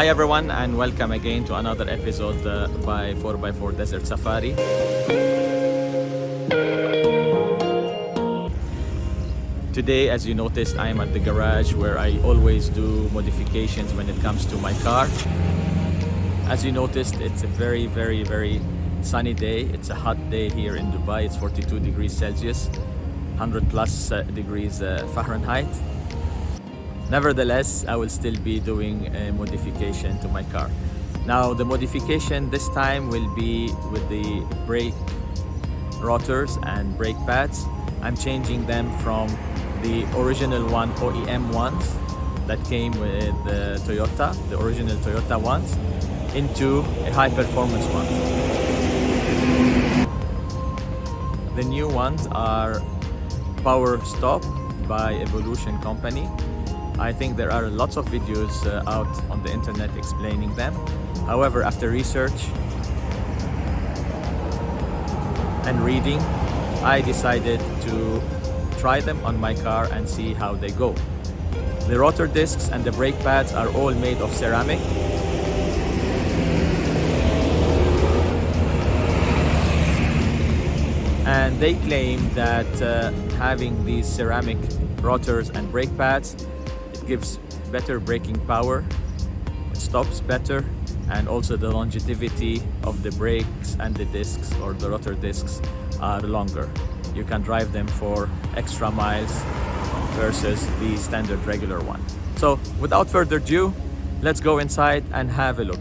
Hi everyone, and welcome again to another episode by 4x4 Desert Safari. Today, as you noticed, I am at the garage where I always do modifications when it comes to my car. As you noticed, it's a very sunny day. It's a hot day here in Dubai. It's 42 degrees Celsius, 100 plus degrees Fahrenheit. Nevertheless, I will still be doing a modification to my car. Now, the modification this time will be with the brake rotors and brake pads. I'm changing them from the original one, OEM ones that came with the Toyota, the original Toyota ones, into a high performance one. The new ones are PowerStop by Evolution Company. I think there are lots of videos out on the internet explaining them. However, after research and reading, I decided to try them on my car and see how they go. The rotor discs and the brake pads are all made of ceramic. And they claim that having these ceramic rotors and brake pads, it gives better braking power, it stops better, and also the longevity of the brakes and the discs or the rotor discs are longer. You can drive them for extra miles versus the standard regular one. So without further ado, let's go inside and have a look.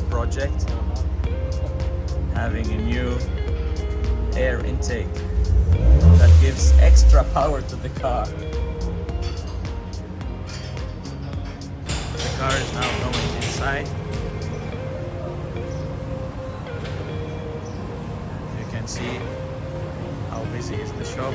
Project, having a new air intake that gives extra power to the car. The car is now going inside. You can see how busy is the shop.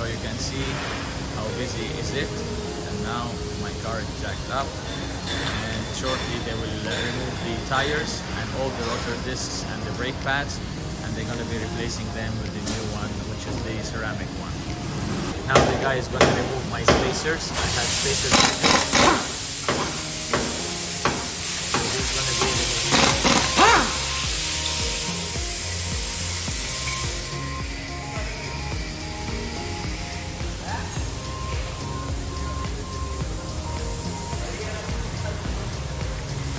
You can see how busy is it, and now my car is jacked up, and shortly they will remove the tires and all the rotor discs and the brake pads, and they're going to be replacing them with the new one, which is the ceramic one. Now the guy is going to remove my spacers. I had spacers so he's going to be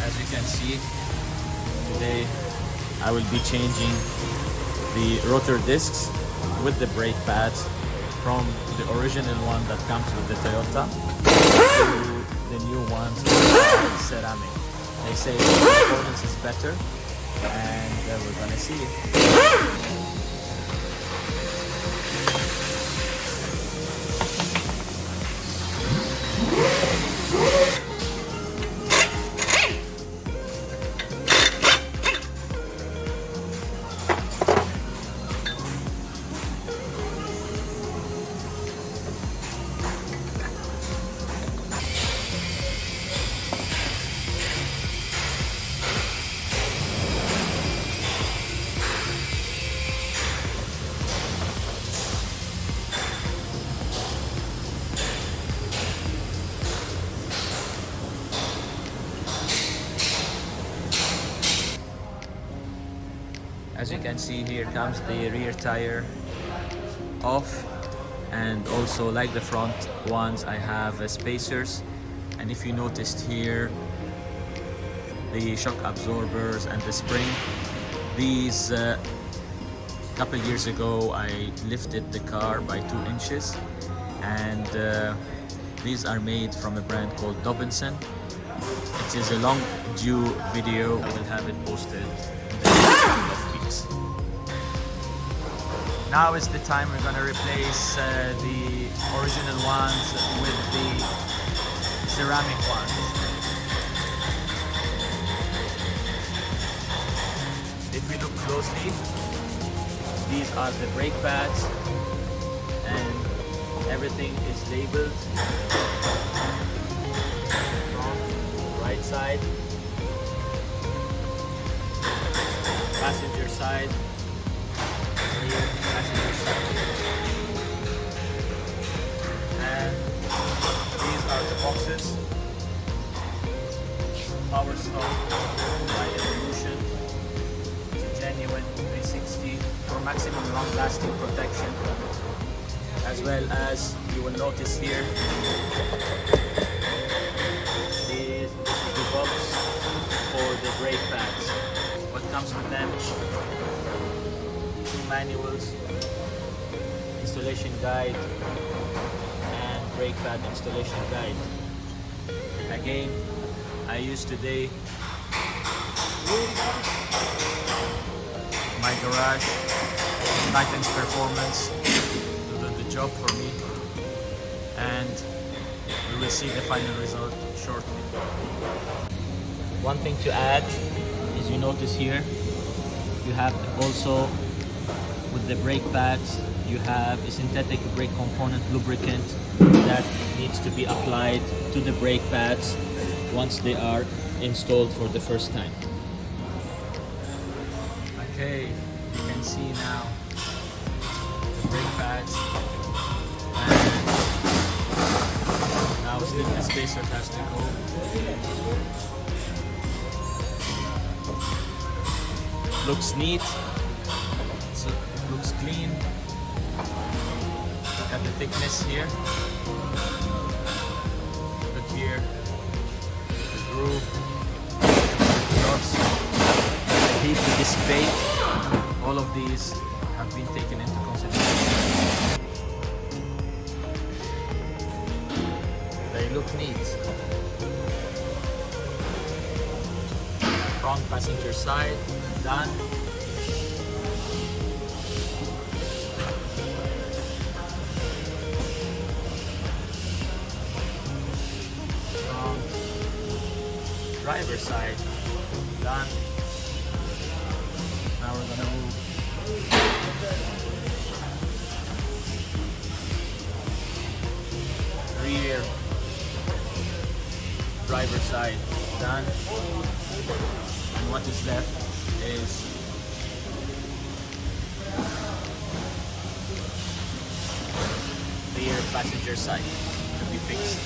As you can see, today I will be changing the rotor discs with the brake pads from the original one that comes with the Toyota to the new ones with ceramic. They say the performance is better, and we're gonna see. can see here comes the rear tire off, and also like the front ones I have spacers. And if you noticed here, the shock absorbers and the spring, these couple years ago I lifted the car by 2 inches, and these are made from a brand called Dobinson. It is a long due video. I will have it posted in the next couple of weeks. Now is the time we're gonna replace the original ones with the ceramic ones. If we look closely, these are the brake pads, and everything is labeled. Right side, passenger side, here, passenger side. And these are the boxes. PowerStop by Evolution. It's a genuine 360 for maximum long-lasting protection. As well as you will notice here, this is the box for the brake pads. What comes with them? 2 manuals, installation guide, and brake pad installation guide. Again, I use today my garage Titan Performance to do the job for me, and we will see the final result shortly. One thing to add is, you notice here you have also with the brake pads, you have a synthetic brake component lubricant that needs to be applied to the brake pads once they are installed for the first time. Okay, you can see now the brake pads, and now still the spacer has to go. Looks neat, it looks clean. Look at the thickness here. Look here, the groove, the dots, the heat to dissipate. All of these have been taken into consideration. They look neat. Front passenger side, done. Front driver side, done. Now we're gonna move rear driver side, done. And what is left is rear passenger side to be fixed.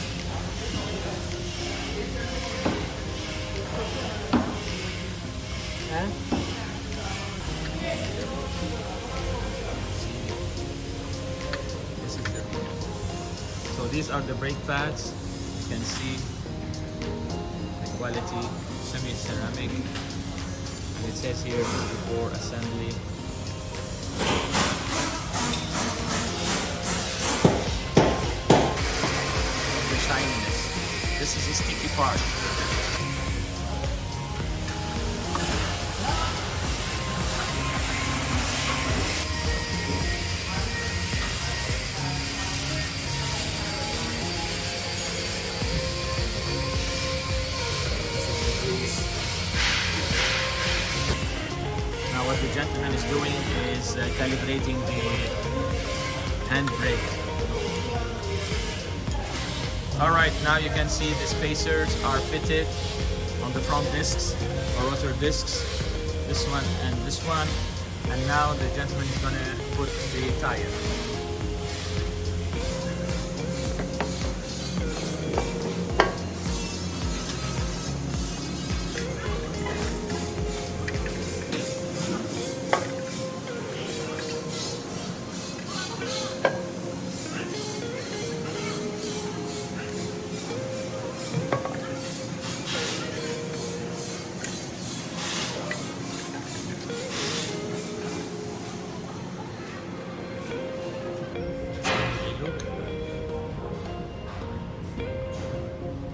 This is the, so these are the brake pads. You can see the quality, semi-ceramic. It says here before assembly. The shininess. This is a sticky part. Now what the gentleman is doing is calibrating the handbrake. Alright, now you can see the spacers are fitted on the front discs or rotor discs, this one and this one, and now the gentleman is going to put the tire.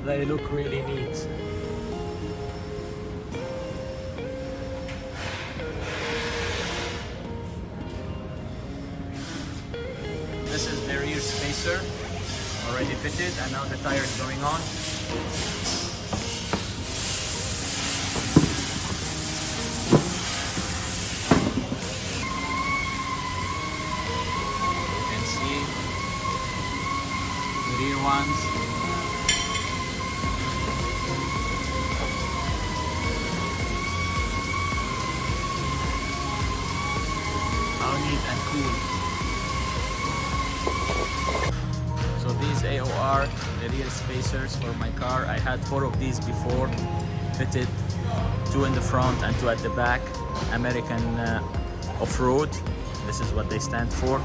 they look really neat. This is the rear spacer, already fitted, and now the tire is going on. You can see the rear ones. How neat and cool. So these AOR, the rear spacers for my car. I had 4 of these before, fitted, 2 in the front and 2 at the back. American off-road, this is what they stand for.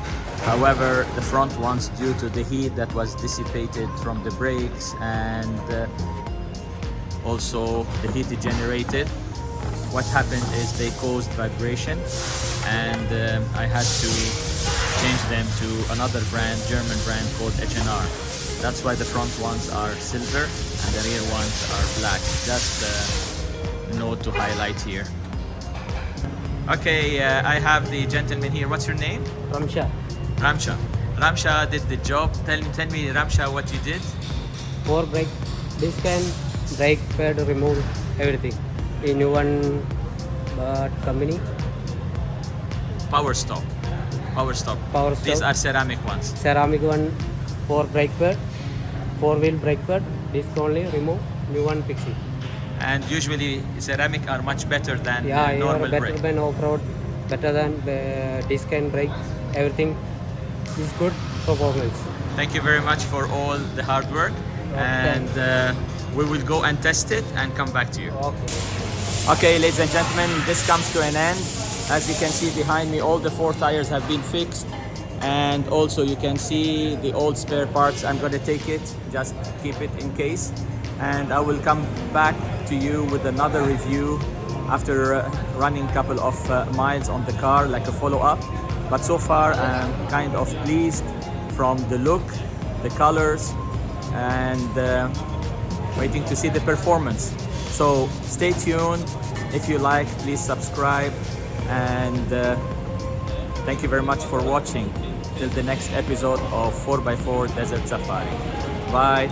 However, the front ones, due to the heat that was dissipated from the brakes and also the heat it generated, what happened is they caused vibration, and I had to change them to another brand, German brand called H&R. That's why the front ones are silver and the rear ones are black. Just a note to highlight here. Okay, I have the gentleman here. What's your name? Ramsha. Ramsha. Ramsha did the job. Tell me, Ramsha, what you did. 4 brake disc and brake pad remove everything in one company. PowerStop. PowerStop. PowerStop. These are ceramic ones. Ceramic one, 4 brake pad, 4-wheel brake pad, disc only remove, new one fixing. And usually ceramic are much better than Yeah, normal better brake. than off-road, better than disc and brake, everything is good performance. Thank you very much for all the hard work, and we will go and test it and come back to you. Okay. Okay, ladies and gentlemen, this comes to an end. As you can see behind me, all the 4 tires have been fixed, and also you can see the old spare parts. I'm going to take it, just keep it in case, and I will come back to you with another review after running a couple of miles on the car, like a follow-up. But so far I'm kind of pleased from the look, the colors, and waiting to see the performance. So stay tuned. If you like, please subscribe, and thank you very much for watching. Till the next episode of 4x4 Desert Safari. Bye.